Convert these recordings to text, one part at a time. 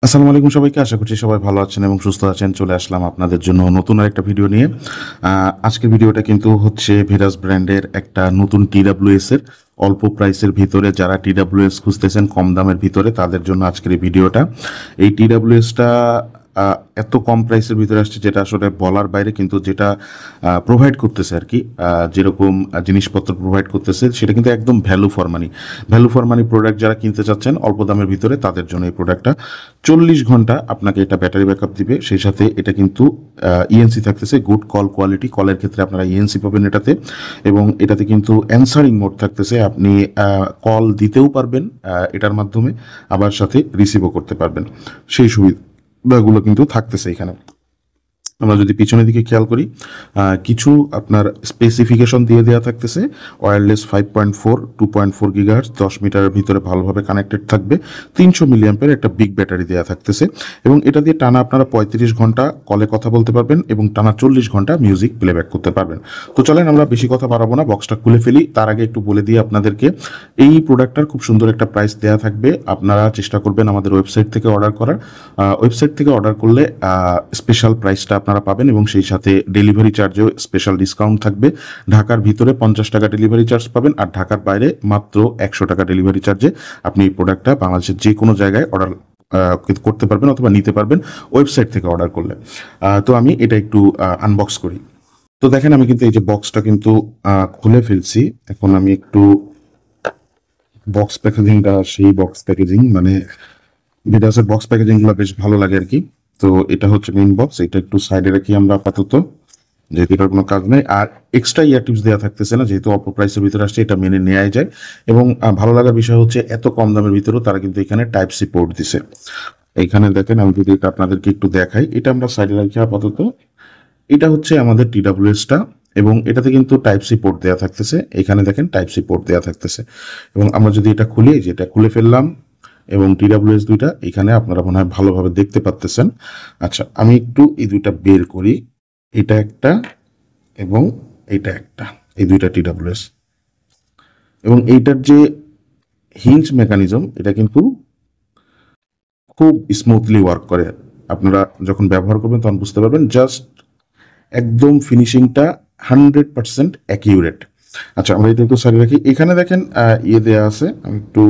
আসসালামু আলাইকুম সবাইকে। আশা করছি সবাই ভালো আছেন এবং সুস্থ আছেন। চলে আসলাম আপনাদের জন্য নতুন আরেকটা ভিডিও নিয়ে। আজকের ভিডিওটা কিন্তু হচ্ছে ভেরাস ব্র্যান্ডের একটা নতুন TWS এর অল্প প্রাইসের ভিতরে যারা TWS খুঁজতেছেন কম দামের ভিতরে তাদের জন্য আজকের এই ভিডিওটা। এই TWSটা এত কম প্রাইসের ভিতরে আসছে যেটা আসলে বলার বাইরে, কিন্তু যেটা প্রোভাইড করতেছে আর কি, যেরকম জিনিসপত্র প্রোভাইড করতেছে সেটা কিন্তু একদম value for money. Value for money product যারা কিনতে চাচ্ছেন অল্প দামের ভিতরে তাদের জন্য এই প্রোডাক্টটা। 40 ঘন্টা আপনাকে এটা ব্যাটারি ব্যাকআপ দিবে, সেই সাথে এটা কিন্তু ইএনসি থাকতেছে, গুড কল কোয়ালিটি। কলের ক্ষেত্রে আপনারা ইএনসি পাবেন এটাতে, এবং এটাতে কিন্তু অ্যান্সারিং মোড থাকতেছে, আপনি কল দিতেও পারবেন এটার মাধ্যমে, আবার সাথে রিসিভও করতে পারবেন। সেই সুবিধাগুলো কিন্তু থাকতেছে এখানে। আমরা যদি পিছনের দিকে খেয়াল করি, কিছু আপনার স্পেসিফিকেশন দিয়ে দেওয়া থাকতেছে। ওয়্যারলেস 5.4 2.4 গিগাহার্টজ, 10 মিটারের ভিতরে ভালোভাবে কানেক্টেড থাকবে, 300 মিলিঅ্যাম্পের একটা বিগ ব্যাটারি দেওয়া থাকতেছে, এবং এটা দিয়ে টানা আপনারা 35 ঘন্টা কলে কথা বলতে পারবেন এবং টানা 40 ঘন্টা মিউজিক প্লেব্যাক করতে পারবেন। তো চলেন আমরা বেশি কথা বাড়াবো না, বক্সটা খুলে ফেলি। তার আগে একটু বলে দিই আপনাদেরকে, এই প্রোডাক্টটার খুব সুন্দর একটা প্রাইস দেওয়া থাকবে। আপনারা চেষ্টা করবেন আমাদের ওয়েবসাইট থেকে অর্ডার করার। ওয়েবসাইট থেকে অর্ডার করলে স্পেশাল প্রাইসটা আপনারা পাবেন, এবং সেই সাথে ডেলিভারি চার্জেও স্পেশাল ডিসকাউন্ট থাকবে। ঢাকার ভিতরে 50 টাকা ডেলিভারি চার্জ পাবেন, আর ঢাকার বাইরে মাত্র 100 টাকা ডেলিভারি চার্জে আপনি এই প্রোডাক্টটা বাংলাদেশের যে কোনো জায়গায় অর্ডার করতে পারবেন অথবা নিতে পারবেন ওয়েবসাইট থেকে অর্ডার করলে। তো আমি এটা একটু আনবক্স করি। তো দেখেন, আমি কিন্তু এই যে বক্সটা কিন্তু খুলে ফেলছি। এখন আমি একটু বক্স প্যাকেজিংটা, সেই বক্স প্যাকেজিং মানে ভিডিওসের বক্স প্যাকেজিং গুলো বেশ ভালো লাগে আর কি। তো এটা হচ্ছে মেইন বক্স, এটা একটু সাইডে রাখি আমরা আপাতত, যেহেতু এটার কোনো কাজ নেই। আর এক্সট্রা ইয়ার টিপস দেওয়া থাকতেছে না, যেহেতু অল্প প্রাইসের ভিতরে আসছে, এটা মেনে নেওয়াই যায়। এবং ভালো লাগার বিষয় হচ্ছে এত কম দামের ভিতরেও তারা কিন্তু এখানে টাইপ সি পোর্ট দিছে। এইখানে দেখেন, আমি যদি এটা আপনাদেরকে একটু দেখাই, এটা আমরা সাইডে রাখি আপাতত। এটা হচ্ছে আমাদের TWS টা, এবং এটাতে কিন্তু টাইপ সি পোর্ট দেওয়া থাকতেছে। এখানে দেখেন টাইপ সি পোর্ট দেওয়া থাকতেছে, এবং আমরা যদি এটা খুলি, যেটা খুলে ফেললাম, এবং TWS দুইটা এখানে আপনারা মনে হয় ভালোভাবে দেখতে পাচ্তেছেন। আচ্ছা, আমি একটু এই দুইটা বের করি। এটা একটা এবং এইটা একটা, এই দুইটা TWS, এবং এইটার যে হিঞ্জ মেকানিজম এটা কিন্তু খুব স্মুথলি ওয়ার্ক করে। আপনারা যখন ব্যবহার করবেন তখন বুঝতে পারবেন, জাস্ট একদম ফিনিশিংটা 100% অ্যাকিউরেট। আচ্ছা, আমরা এটা একটু সাইডে রাখি। এখানে দেখেন ইয়ে দেওয়া আছে, আমি একটু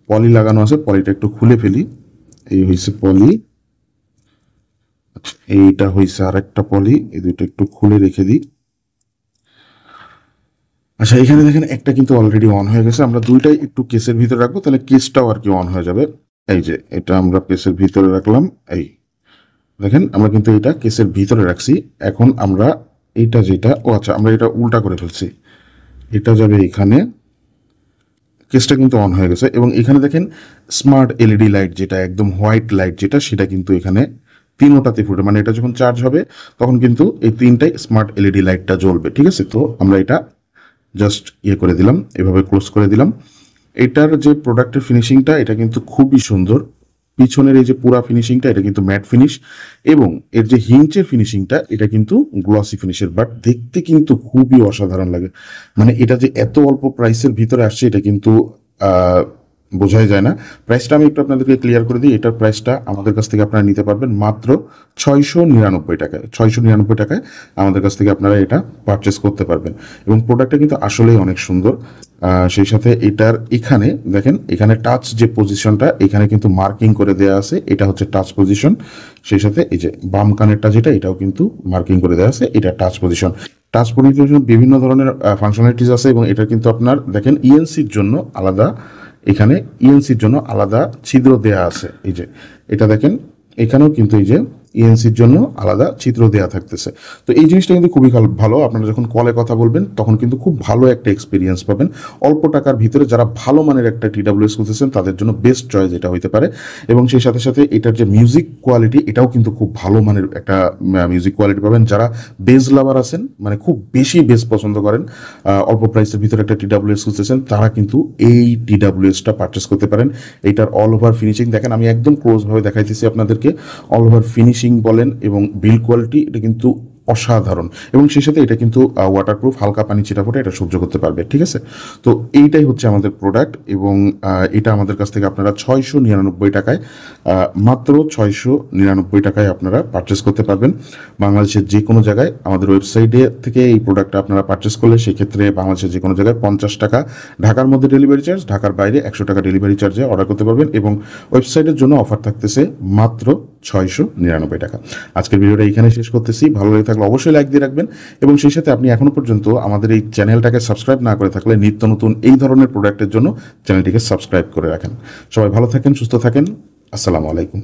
পলি লাগানো আছে, পলিটা একটু খুলে ফেলি। এই হয়েছে পলি। আচ্ছা, এইটা হয়েছে আর একটা পলি, এই দুটো একটু খুলে রেখে দিই। আচ্ছা, এখানে দেখেন একটা কিন্তু অলরেডি অন হয়ে গেছে। আমরা দুইটাই একটু কেসের ভিতরে রাখবো, তাহলে কেসটাও আর কি অন হয়ে যাবে। এই যে এটা আমরা কেসের ভিতরে রাখলাম, এই দেখেন আমরা কিন্তু এটা কেসের ভিতরে রাখছি। এখন আমরা এইটা যেটা, ও আচ্ছা, আমরা এটা উল্টা করে ফেলছি, এটা যাবে এখানে। কেসটা কিন্তু অন হয়ে গেছে, এবং এখানে দেখেন স্মার্ট এলইডি লাইট, যেটা একদম হোয়াইট লাইট যেটা, সেটা কিন্তু এখানে তিনোটাতে ফুটে, মানে এটা যখন চার্জ হবে তখন কিন্তু এই তিনটাই স্মার্ট এলইডি লাইটটা জ্বলবে। ঠিক আছে, তো আমরা এটা জাস্ট ইয়ে করে দিলাম, এভাবে ক্লোজ করে দিলাম। এটার যে প্রোডাক্টের ফিনিশিংটা এটা কিন্তু খুবই সুন্দর। পিছনের এই যে পুরা ফিনিশিংটা এটা কিন্তু ম্যাট ফিনিশ, এবং এর যে হিঞ্চের ফিনিশিংটা এটা কিন্তু গ্লসি ফিনিশের, বাট দেখতে কিন্তু খুবই অসাধারণ লাগে। মানে এটা যে এত অল্প প্রাইসের ভিতরে আসছে এটা কিন্তু বোঝাই যায় না। প্রাইসটা আমি একটু আপনাদেরকে ক্লিয়ার করে দিই। এটার প্রাইসটা আমাদের কাছ থেকে আপনারা নিতে পারবেন মাত্র 699 টাকায়। 699 টাকায় আমাদের কাছ থেকে আপনারা এটা পারচেস করতে পারবেন, এবং প্রোডাক্টটা কিন্তু আসলেই অনেক সুন্দর। সেই সাথে এটার এখানে দেখেন, এখানে টাচ যে পজিশনটা এখানে কিন্তু মার্কিং করে দেওয়া আছে, এটা হচ্ছে টাচ পজিশন। সেই সাথে এই যে বাম কানেরটা যেটা, এটাও কিন্তু মার্কিং করে দেওয়া আছে, এটা টাচ পজিশন। টাচ পজিশন বিভিন্ন ধরনের ফাংশনালিটিস আছে, এবং এটা কিন্তু আপনার দেখেন ইএনসির জন্য আলাদা, এখানে ইএনসির জন্য আলাদা ছিদ্র দেয়া আছে। এই যে এটা দেখেন, এখানেও কিন্তু এই যে ইএনসির জন্য আলাদা চিত্র দেওয়া থাকতেছে। তো এই জিনিসটা কিন্তু খুবই ভালো। আপনারা যখন কলে কথা বলবেন তখন কিন্তু খুব ভালো একটা এক্সপিরিয়েন্স পাবেন। অল্প টাকার ভিতরে যারা ভালো মানের একটা TWS খুঁজতেছেন তাদের জন্য বেস্ট চয়েস এটা হইতে পারে। এবং সেই সাথে সাথে এটার যে মিউজিক কোয়ালিটি, এটাও কিন্তু খুব ভালো মানের একটা মিউজিক কোয়ালিটি পাবেন। যারা বেজ লাভার আছেন, মানে খুব বেশি বেজ পছন্দ করেন, অল্প প্রাইসের ভিতরে একটা TWS খুঁজতেছেন, তারা কিন্তু এই TWSটা পারচেস করতে পারেন। এইটার অল ওভার ফিনিশিং দেখেন, আমি একদম ক্লোজভাবে দেখাইতেছি আপনাদেরকে। অল ওভার ফিনিশিং বলেন এবং বিল্ড কোয়ালিটি, এটা কিন্তু অসাধারণ, এবং সেই সাথে এটা কিন্তু ওয়াটারপ্রুফ, হালকা পানি ছিটাফোটা এটা সহ্য করতে পারবে। ঠিক আছে, তো এইটাই হচ্ছে আমাদের প্রোডাক্ট, এবং এটা আমাদের কাছ থেকে আপনারা 699 টাকায়, মাত্র 699 টাকায় আপনারা পারচেস করতে পারবেন বাংলাদেশের যে কোনো জায়গায়। আমাদের ওয়েবসাইটে থেকে এই প্রোডাক্টটা আপনারা পারচেস করলে সেক্ষেত্রে বাংলাদেশের যে কোনো জায়গায় 50 টাকা ঢাকার মধ্যে ডেলিভারি চার্জ, ঢাকার বাইরে 100 টাকা ডেলিভারি চার্জে অর্ডার করতে পারবেন, এবং ওয়েবসাইটের জন্য অফার থাকতেছে মাত্র 699 টাকা। আজকের ভিডিওটা এখানে শেষ করতেছি। ভালো লেগে থাকলে অবশ্যই লাইক দিয়ে রাখবেন, এবং সেই সাথে আপনি এখনো পর্যন্ত আমাদের এই চ্যানেলটাকে সাবস্ক্রাইব না করে থাকলে নিত্য নতুন এই ধরনের প্রোডাক্টের জন্য চ্যানেলটিকে সাবস্ক্রাইব করে রাখেন। সবাই ভালো থাকেন, সুস্থ থাকেন। আসসালামু আলাইকুম।